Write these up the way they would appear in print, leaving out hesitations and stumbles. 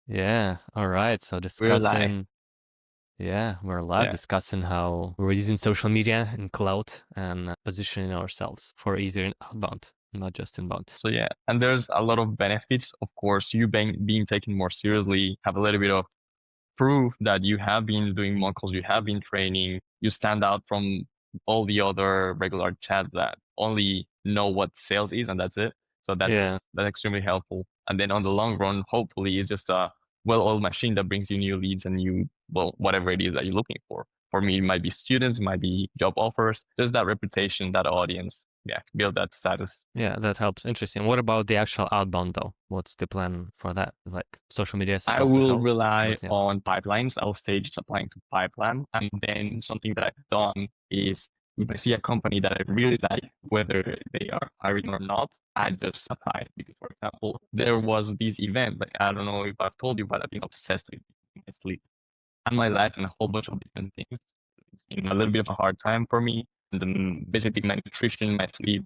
Yeah. All right. So We're live. discussing, yeah, we're live Yeah. discussing how we're using social media and cloud and positioning ourselves for easier outbound, not just inbound. So yeah, and there's a lot of benefits. Of course, you being taken more seriously, have a little bit of proof that you have been doing more calls, you have been training, you stand out from all the other regular chats that only know what sales is and that's it. So Yeah. that's extremely helpful. And then on the long run, hopefully it's just a well-oiled machine that brings you new leads and new, well, whatever it is that you're looking for. For me, it might be students, it might be job offers, just that reputation, that audience. Yeah, build that status. Yeah, that helps. Interesting. What about the actual outbound though? What's the plan for that? Like social media is I supposed to will help, rely but yeah. on pipelines. I'll stay just applying to pipeline. And then something that I've done is if I see a company that I really like, whether they are hiring or not, I just apply. Because, for example, there was this event, like I don't know if I've told you, but I've been obsessed with my sleep and my life and a whole bunch of different things. It's been a little bit of a hard time for me. And then basically my nutrition, my sleep,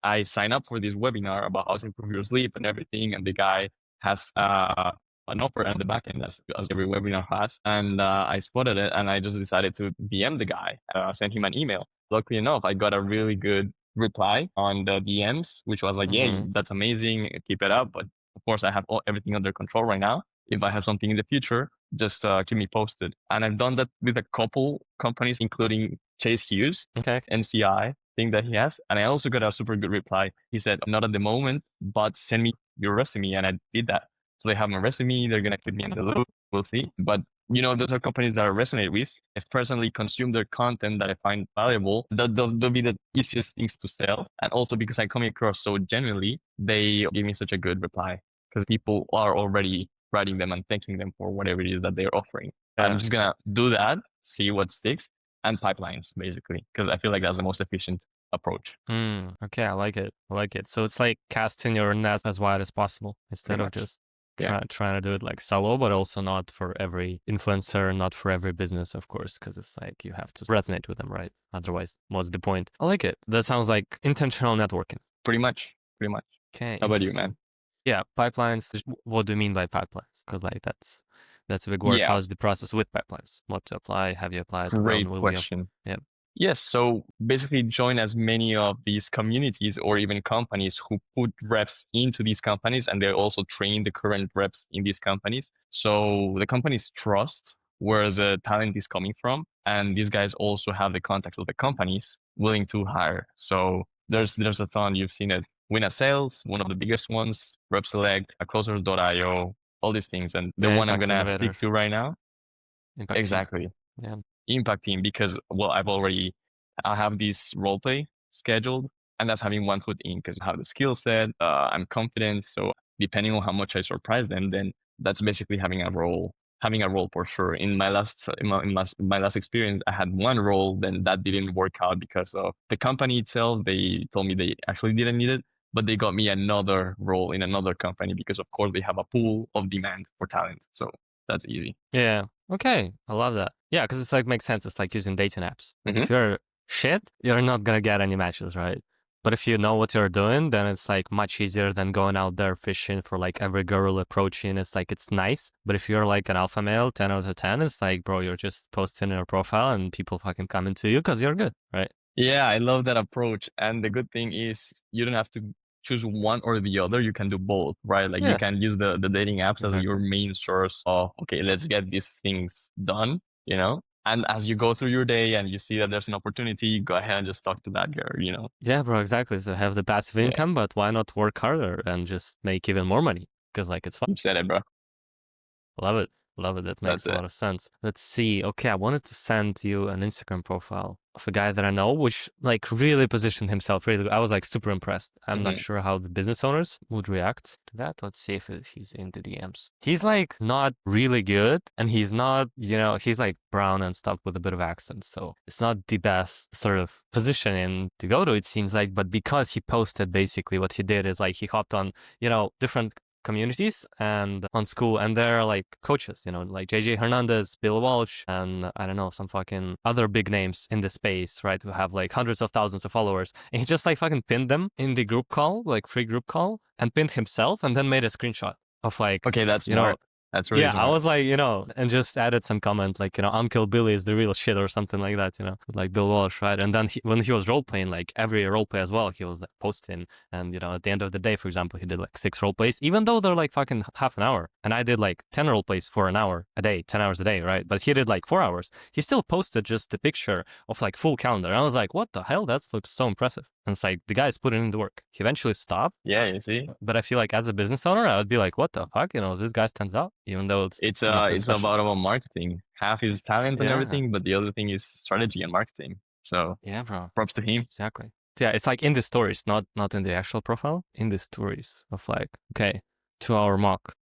I signed up for this webinar about how to improve your sleep and everything. And the guy has an offer at the back end, as every webinar has. And I spotted it and I just decided to DM the guy, send him an email. Luckily enough, I got a really good reply on the DMs, which was like, yeah, Mm-hmm. that's amazing. Keep it up. But of course, I have everything under control right now. If I have something in the future, just keep me posted. And I've done that with a couple companies, including Chase Hughes, Okay. NCI thing that he has. And I also got a super good reply. He said, not at the moment, but send me your resume. And I did that. So they have my resume. They're going to keep me in the loop. We'll see. But those are companies that I resonate with. I personally consume their content that I find valuable. They'll be the easiest things to sell. And also because I come across so genuinely, they give me such a good reply because people are already writing them and thanking them for whatever it is that they're offering. I'm Yeah. just going to do that, see what sticks and pipelines basically, because I feel like that's the most efficient approach. Okay, I like it. I like it. So it's like casting your net as wide as possible instead Pretty of much. just Yeah. trying to do it like solo, but also not for every influencer, not for every business, of course, because it's like you have to resonate with them, right? Otherwise, what's the point? I like it. That sounds like intentional networking. Pretty much. Pretty much. Okay, How about you, interesting. man? Yeah, pipelines. What do you mean by pipelines? Because like that's a big word. Yeah. How's the process with pipelines? What to apply? Have you applied? When Great will we? question. Yeah. Yes. So basically join as many of these communities or even companies who put reps into these companies and they also train the current reps in these companies. So the companies trust where the talent is coming from. And these guys also have the contacts of the companies willing to hire. So there's a ton. You've seen it. WinnaSales, one of the biggest ones, RepSelect, Closers.io, all these things. And the Yeah, one I'm impact gonna stick innovator, to right now, impact team. exactly, Yeah. Impact Team, because well, I have this role play scheduled, and that's having one foot in because I have the skill set, I'm confident. So depending on how much I surprise them, then that's basically having a role for sure. In my last experience, I had one role, then that didn't work out because of the company itself. They told me they actually didn't need it, but they got me another role in another company because of course they have a pool of demand for talent. So that's easy. Yeah. Okay. I love that. Yeah, because it's like makes sense. It's like using dating apps. Like Hmm. if you're shit, you're not gonna get any matches, right? But if you know what you're doing, then it's like much easier than going out there fishing for like every girl approaching. It's like it's nice. But if you're like an alpha male, 10 out of 10, it's like, bro, you're just posting your profile and people fucking coming to you because you're good, right? Yeah, I love that approach. And the good thing is you don't have to choose one or the other. You can do both, right? Like you Yeah, can use the dating apps as your exactly. main source of, okay, let's get these things done, you know? And as you go through your day and you see that there's an opportunity, go ahead and just talk to that girl, you know? Yeah, bro, exactly. So have the passive Yeah, income, but why not work harder and just make even more money? Because like it's fun. you said it, bro. Love it. Love it. That That's makes a it. lot of sense. Let's see. Okay, I wanted to send you an Instagram profile of a guy that I know, which like really positioned himself really good. I was like super impressed. I'm not Hmm. sure how the business owners would react to that. Let's see if he's in the DMs. He's like not really good and he's not, he's like brown and stuff with a bit of accent. So it's not the best sort of positioning to go to, it seems like. But because he posted basically what he did is like he hopped on, different communities and on school, and they're like coaches, like JJ Hernandez, Bill Walsh, and I don't know, some fucking other big names in the space, right, who have like hundreds of thousands of followers. And he just like fucking pinned them in the group call, like free group call, and pinned himself and then made a screenshot of like, Okay, that's you know, smart. That's really yeah, I smart. was like, you know, and just added some comment like, you know, Uncle Billy is the real shit or something like that, you know, like Bill Walsh, right? And then when he was role playing, like every role play as well, he was like posting. And, you know, at the end of the day, for example, he did like 6 role plays, even though they're like fucking half an hour. And I did like 10 role plays for an hour a day, 10 hours a day, right? But he did like 4 hours. He still posted just the picture of like full calendar. And I was like, what the hell? That looks so impressive. And it's like the guy's putting in the work. He eventually stopped. Yeah, you see, But I feel like as a business owner, I would be like, what the fuck? You know, this guy stands out, even though it's nothing it's special. about marketing. Half is talent and Yeah. everything, but the other thing is strategy and marketing. So Yeah, bro. props to him. Exactly. Yeah, it's like in the stories, not in the actual profile, in the stories of like, okay, 2-hour mock.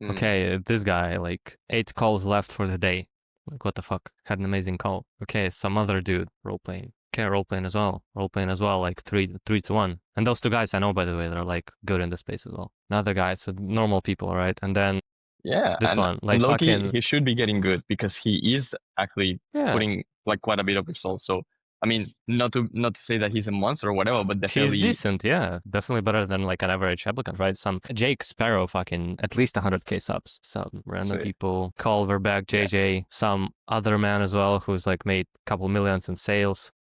Okay, this guy, like 8 calls left for the day. Like, what the fuck? Had an amazing call. Okay, some other dude role playing. Okay, role playing as well. Role playing as well, like 3 to 1. And those 2 guys I know, by the way, they're like good in the space as well. Another guy, so normal people, right? And then Yeah, this one, like Loki, fucking, he should be getting good because he is actually yeah, putting like quite a bit of results. So I mean, not to say that he's a monster or whatever, but he's definitely decent, yeah. Definitely better than like an average applicant, right? Some Jake Sparrow fucking at least 100K subs. Some random Sweet. people, Culverback, JJ, some other man as well who's like made a couple millions in sales.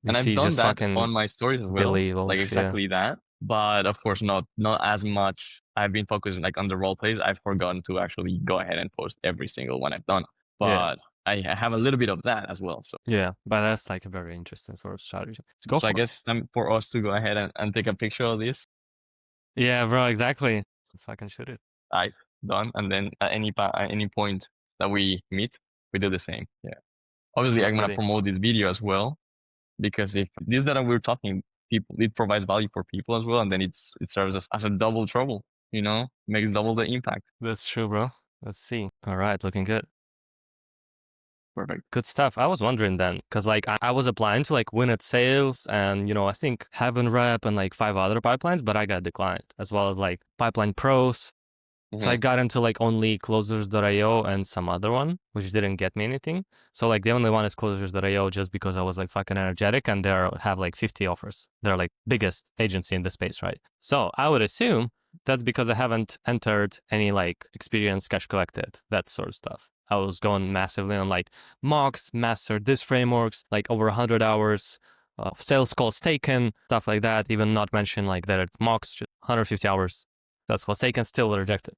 You and I've see done just that fucking on my stories as well, Billy Walsh, like yeah. exactly that. But of course, not as much. I've been focusing like on the role plays. I've forgotten to actually go ahead and post every single one I've done. But I have a little bit of that as well. So Yeah, but that's like a very interesting sort of strategy. So go for I it. guess it's time for us to go ahead and take a picture of this. Yeah, bro, exactly. Let's fucking shoot it. I've done, and then at any point that we meet, we do the same. Yeah. Obviously, I'm gonna Ready. promote this video as well because if this that we're talking, people, it provides value for people as well, and then it serves as a double trouble. You know, makes double the impact. That's true, bro. Let's see. All right, looking good. Perfect. Good stuff. I was wondering then, because like I was applying to like WinnaSales and, you know, I think Heaven Rep and like 5 other pipelines, but I got declined, as well as like Pipeline Pros. So I got into like only closers.io and some other one, which didn't get me anything. So like the only one is closers.io just because I was like fucking energetic and they have like 50 offers. They're like biggest agency in the space, right? So I would assume that's because I haven't entered any like experience cash collected, that sort of stuff. I was going massively on like mocks, mastered this frameworks, like over 100 hours of sales calls taken, stuff like that. Even not mention like that mocks, just 150 hours. That's calls taken, still rejected.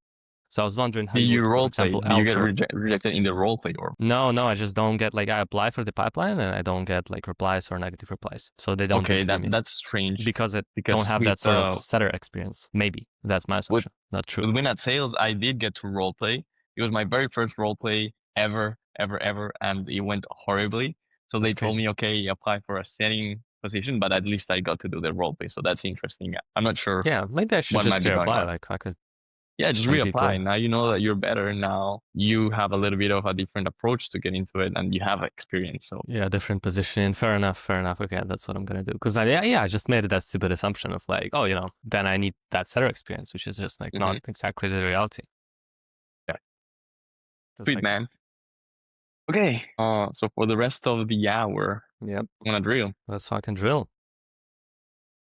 So I was wondering how Do you would, role for example, play? Do you get alter. rejected in the role play or? No, I just don't get like I apply for the pipeline and I don't get like replies or negative replies. So they don't Okay, interview me that's strange because it don't have that sort of setter experience. Maybe that's my assumption. Not true. With WinNaSales, I did get to role play. It was my very first role play ever, and it went horribly. So they told me, okay, apply for a setting position, but at least I got to do the role play. So that's interesting. I'm not sure. Yeah, maybe I should just reapply. Like I could. Yeah, just reapply. Now you know that you're better. Now you have a little bit of a different approach to get into it, and you have experience. So yeah, different position. Fair enough. Okay, that's what I'm gonna do. Because I just made that stupid assumption of like, oh, you know, then I need that setter experience, which is just like not exactly the reality. Yeah. Sweet, like, man. Okay. So for the rest of the hour, yep, I'm gonna drill. Let's fucking drill.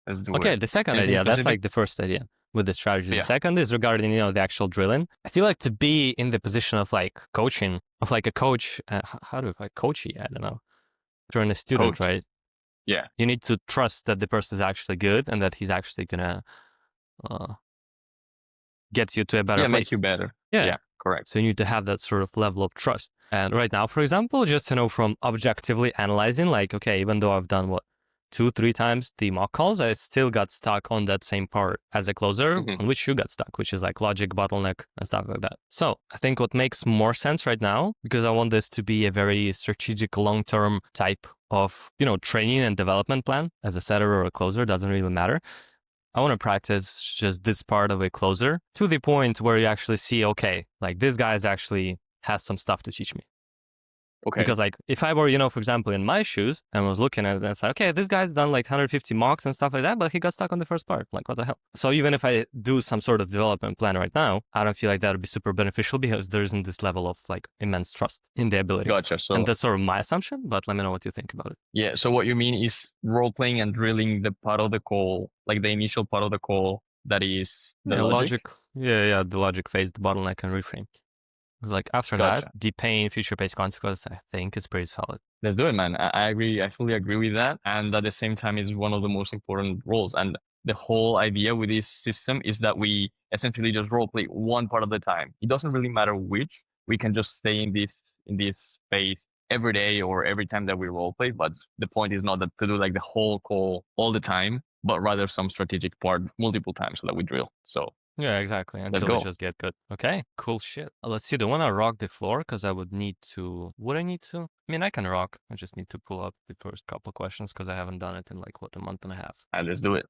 Let's do it. Okay, the second idea, that's like the first idea with the strategy. The second is regarding, you know, the actual drilling. I feel like to be in the position of like coaching, of like a coach, how do I coachy? I don't know. During a student, right? Yeah. You need to trust that the person is actually good and that he's actually gonna get you to a better place. Make you better. Yeah, correct. So you need to have that sort of level of trust. And right now, for example, just, you know, from objectively analyzing, like, okay, even though I've done 2-3 times the mock calls, I still got stuck on that same part as a closer on which you got stuck, which is like logic, bottleneck, and stuff like that. So I think what makes more sense right now, because I want this to be a very strategic, long-term type of, you know, training and development plan as a setter or a closer, doesn't really matter. I want to practice just this part of a closer to the point where you actually see, okay, like this guy actually has some stuff to teach me. Okay. Because like if I were, you know, for example, in my shoes and was looking at it and it's like, okay, this guy's done like 150 mocks and stuff like that, but he got stuck on the first part. Like, what the hell? So even if I do some sort of development plan right now, I don't feel like that would be super beneficial because there isn't this level of like immense trust in the ability. Gotcha. So, and that's sort of my assumption, but let me know what you think about it. Yeah. So what you mean is role playing and drilling the part of the call, like the initial part of the call, that is the Yeah, logic. Yeah, the logic phase, the bottleneck, and reframe. Like after that, Gotcha. depain future-based consequence, I think is pretty solid. Let's do it, man. I agree. I fully agree with that. And at the same time, is one of the most important roles. And the whole idea with this system is that we essentially just role play one part of the time. It doesn't really matter which. We can just stay in this space every day or every time that we role play. But the point is not that to do like the whole call all the time, but rather some strategic part multiple times so that we drill. So Yeah, exactly. let's Until we go. just get good. Okay, cool shit. Let's see. Do I want to rock the floor? Because I would need to. Would I need to? I mean, I can rock. I just need to pull up the first couple of questions because I haven't done it in like, what, a month and a half. And let's do it.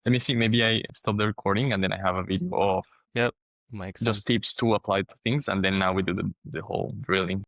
Let me see. Maybe I stop the recording and then I have a video of Yep, makes sense. just tips to apply to things. And then now we do the whole drilling.